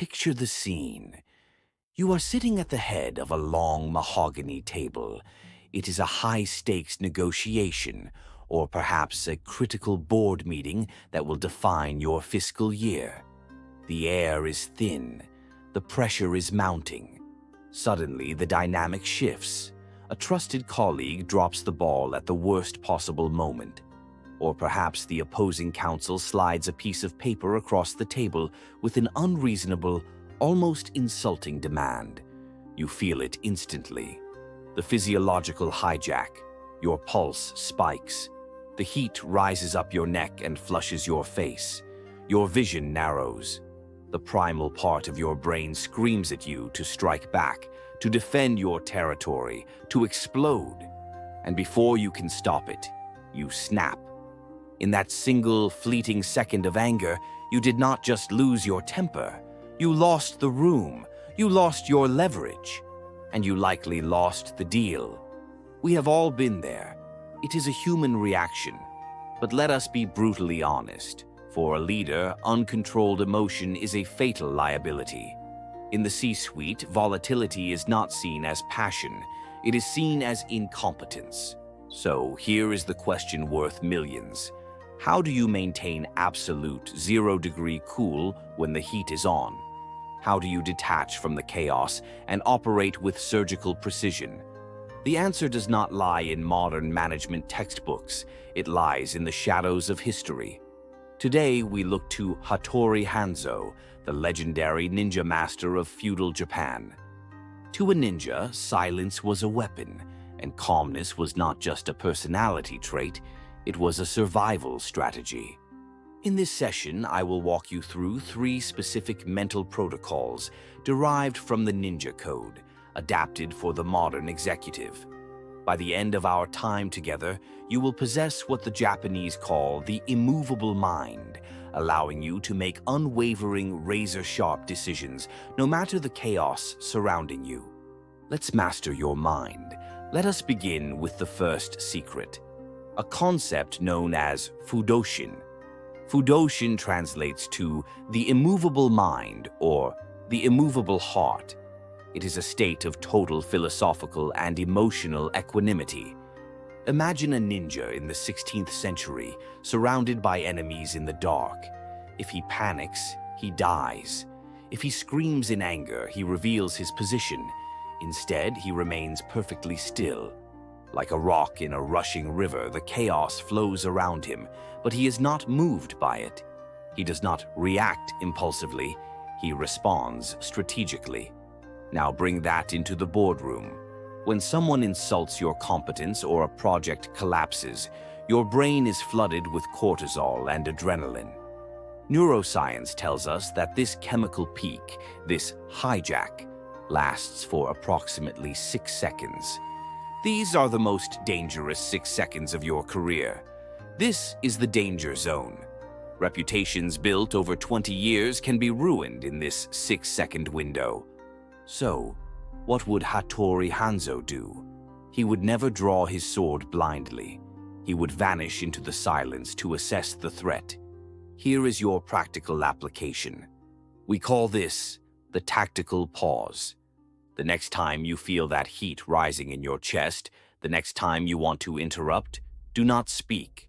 Picture the scene. You are sitting at the head of a long mahogany table. It is a high-stakes negotiation, or perhaps a critical board meeting that will define your fiscal year. The air is thin. The pressure is mounting. Suddenly, the dynamic shifts. A trusted colleague drops the ball at the worst possible moment. Or perhaps the opposing counsel slides a piece of paper across the table with an unreasonable, almost insulting demand. You feel it instantly. The physiological hijack. Your pulse spikes. The heat rises up your neck and flushes your face. Your vision narrows. The primal part of your brain screams at you to strike back, to defend your territory, to explode. And before you can stop it, you snap. In that single, fleeting second of anger, you did not just lose your temper. You lost the room. You lost your leverage. And you likely lost the deal. We have all been there. It is a human reaction. But let us be brutally honest. For a leader, uncontrolled emotion is a fatal liability. In the C-suite, volatility is not seen as passion. It is seen as incompetence. So here is the question worth millions. How do you maintain absolute zero-degree cool when the heat is on? How do you detach from the chaos and operate with surgical precision? The answer does not lie in modern management textbooks. It lies in the shadows of history. Today, we look to Hattori Hanzo, the legendary ninja master of feudal Japan. To a ninja, silence was a weapon, and calmness was not just a personality trait, it was a survival strategy. In this session, I will walk you through 3 specific mental protocols derived from the Ninja Code, adapted for the modern executive. By the end of our time together, you will possess what the Japanese call the immovable mind, allowing you to make unwavering, razor-sharp decisions, no matter the chaos surrounding you. Let's master your mind. Let us begin with the first secret, a concept known as Fudoshin. Fudoshin translates to the immovable mind or the immovable heart. It is a state of total philosophical and emotional equanimity. Imagine a ninja in the 16th century, surrounded by enemies in the dark. If he panics, he dies. If he screams in anger, he reveals his position. Instead, he remains perfectly still. Like a rock in a rushing river, the chaos flows around him, but he is not moved by it. He does not react impulsively. He responds strategically. Now bring that into the boardroom. When someone insults your competence or a project collapses, your brain is flooded with cortisol and adrenaline. Neuroscience tells us that this chemical peak, this hijack, lasts for approximately 6 seconds. These are the most dangerous 6 seconds of your career. This is the danger zone. Reputations built over 20 years can be ruined in this 6-second window. So, what would Hattori Hanzo do? He would never draw his sword blindly. He would vanish into the silence to assess the threat. Here is your practical application. We call this the tactical pause. The next time you feel that heat rising in your chest, the next time you want to interrupt, do not speak.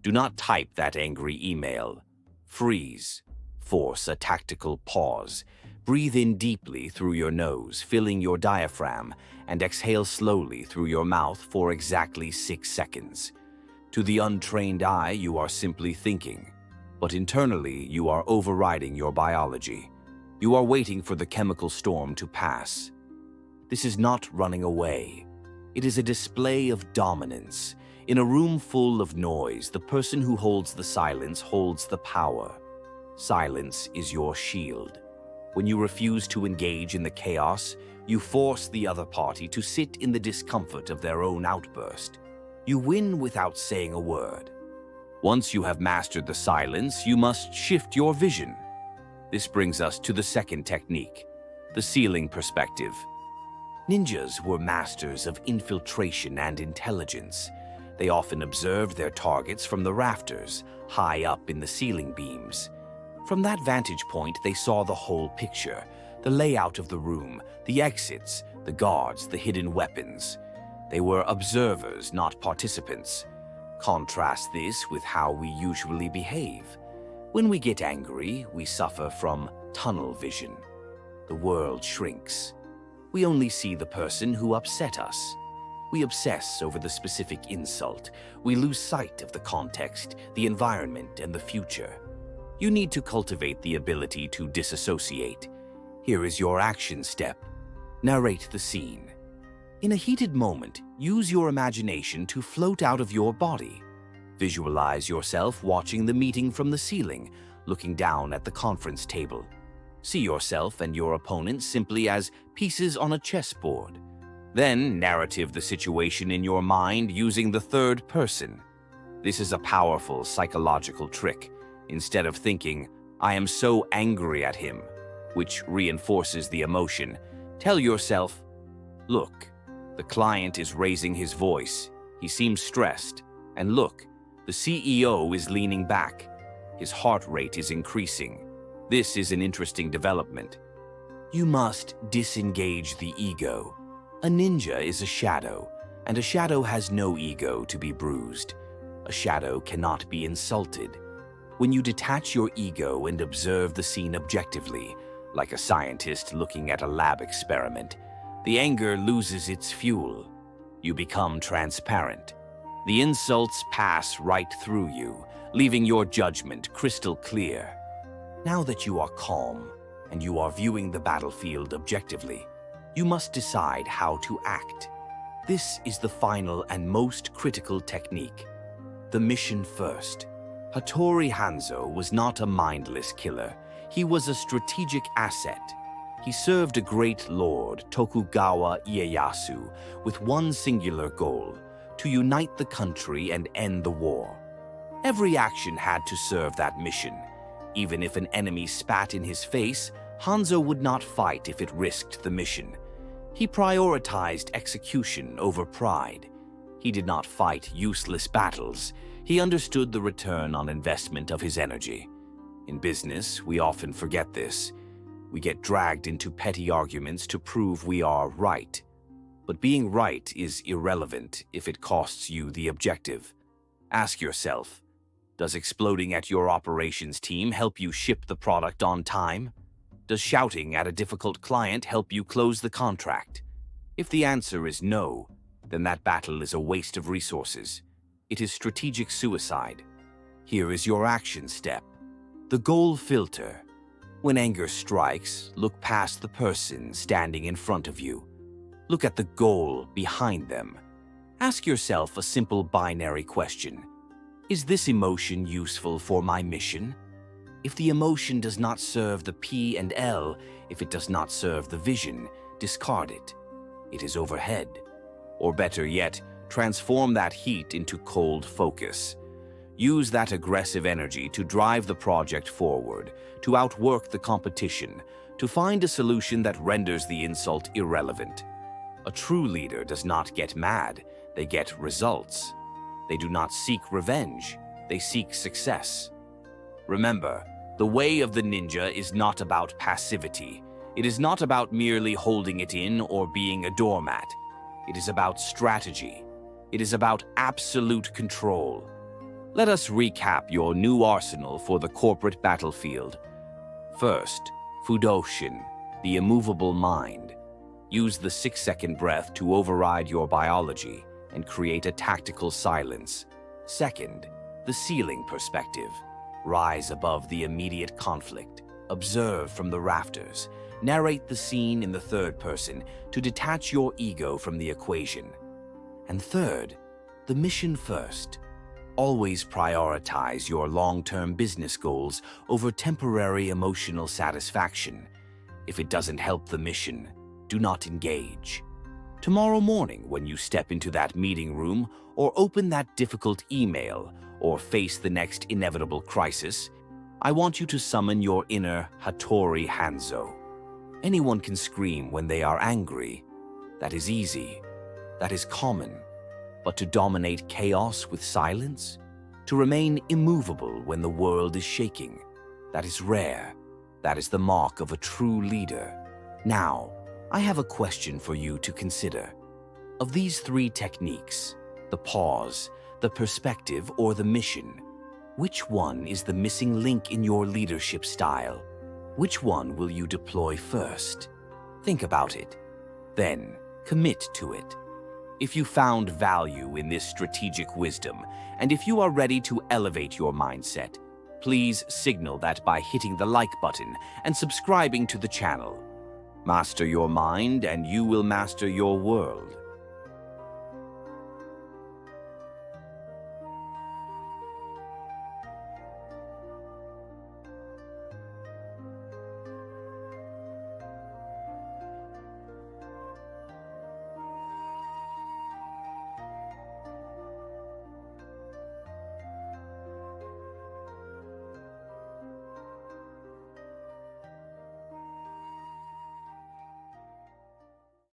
Do not type that angry email. Freeze. Force a tactical pause. Breathe in deeply through your nose, filling your diaphragm, and exhale slowly through your mouth for exactly 6 seconds. To the untrained eye, you are simply thinking, but internally, you are overriding your biology. You are waiting for the chemical storm to pass. This is not running away. It is a display of dominance. In a room full of noise, the person who holds the silence holds the power. Silence is your shield. When you refuse to engage in the chaos, you force the other party to sit in the discomfort of their own outburst. You win without saying a word. Once you have mastered the silence, you must shift your vision. This brings us to the second technique, the ceiling perspective. Ninjas were masters of infiltration and intelligence. They often observed their targets from the rafters, high up in the ceiling beams. From that vantage point, they saw the whole picture, the layout of the room, the exits, the guards, the hidden weapons. They were observers, not participants. Contrast this with how we usually behave. When we get angry, we suffer from tunnel vision. The world shrinks. We only see the person who upset us. We obsess over the specific insult. We lose sight of the context, the environment, and the future. You need to cultivate the ability to disassociate. Here is your action step. Narrate the scene. In a heated moment, use your imagination to float out of your body. Visualize yourself watching the meeting from the ceiling, looking down at the conference table. See yourself and your opponent simply as pieces on a chessboard. Then narrative the situation in your mind using the third person. This is a powerful psychological trick. Instead of thinking, "I am so angry at him," which reinforces the emotion, tell yourself, "Look, the client is raising his voice. He seems stressed. And look, the CEO is leaning back. His heart rate is increasing. This is an interesting development." You must disengage the ego. A ninja is a shadow, and a shadow has no ego to be bruised. A shadow cannot be insulted. When you detach your ego and observe the scene objectively, like a scientist looking at a lab experiment, the anger loses its fuel. You become transparent. The insults pass right through you, leaving your judgment crystal clear. Now that you are calm and you are viewing the battlefield objectively, you must decide how to act. This is the final and most critical technique. The mission first. Hattori Hanzo was not a mindless killer. He was a strategic asset. He served a great lord, Tokugawa Ieyasu, with one singular goal: to unite the country and end the war. Every action had to serve that mission. Even if an enemy spat in his face, Hanzo would not fight if it risked the mission. He prioritized execution over pride. He did not fight useless battles. He understood the return on investment of his energy. In business, we often forget this. We get dragged into petty arguments to prove we are right. But being right is irrelevant if it costs you the objective. Ask yourself, does exploding at your operations team help you ship the product on time? Does shouting at a difficult client help you close the contract? If the answer is no, then that battle is a waste of resources. It is strategic suicide. Here is your action step. The goal filter. When anger strikes, look past the person standing in front of you. Look at the goal behind them. Ask yourself a simple binary question. Is this emotion useful for my mission? If the emotion does not serve the P and L, if it does not serve the vision, discard it. It is overhead. Or better yet, transform that heat into cold focus. Use that aggressive energy to drive the project forward, to outwork the competition, to find a solution that renders the insult irrelevant. A true leader does not get mad, they get results. They do not seek revenge, they seek success. Remember, the way of the ninja is not about passivity. It is not about merely holding it in or being a doormat. It is about strategy. It is about absolute control. Let us recap your new arsenal for the corporate battlefield. First, Fudoshin, the immovable mind. Use the 6-second breath to override your biology and create a tactical silence. Second, the ceiling perspective. Rise above the immediate conflict. Observe from the rafters. Narrate the scene in the third person to detach your ego from the equation. And third, the mission first. Always prioritize your long-term business goals over temporary emotional satisfaction. If it doesn't help the mission, do not engage. Tomorrow morning, when you step into that meeting room or open that difficult email or face the next inevitable crisis, I want you to summon your inner Hattori Hanzo. Anyone can scream when they are angry. That is easy. That is common. But to dominate chaos with silence? To remain immovable when the world is shaking? That is rare. That is the mark of a true leader. Now, I have a question for you to consider. Of these three techniques, the pause, the perspective, or the mission, which one is the missing link in your leadership style? Which one will you deploy first? Think about it. Then, commit to it. If you found value in this strategic wisdom, and if you are ready to elevate your mindset, please signal that by hitting the like button and subscribing to the channel. Master your mind, and you will master your world.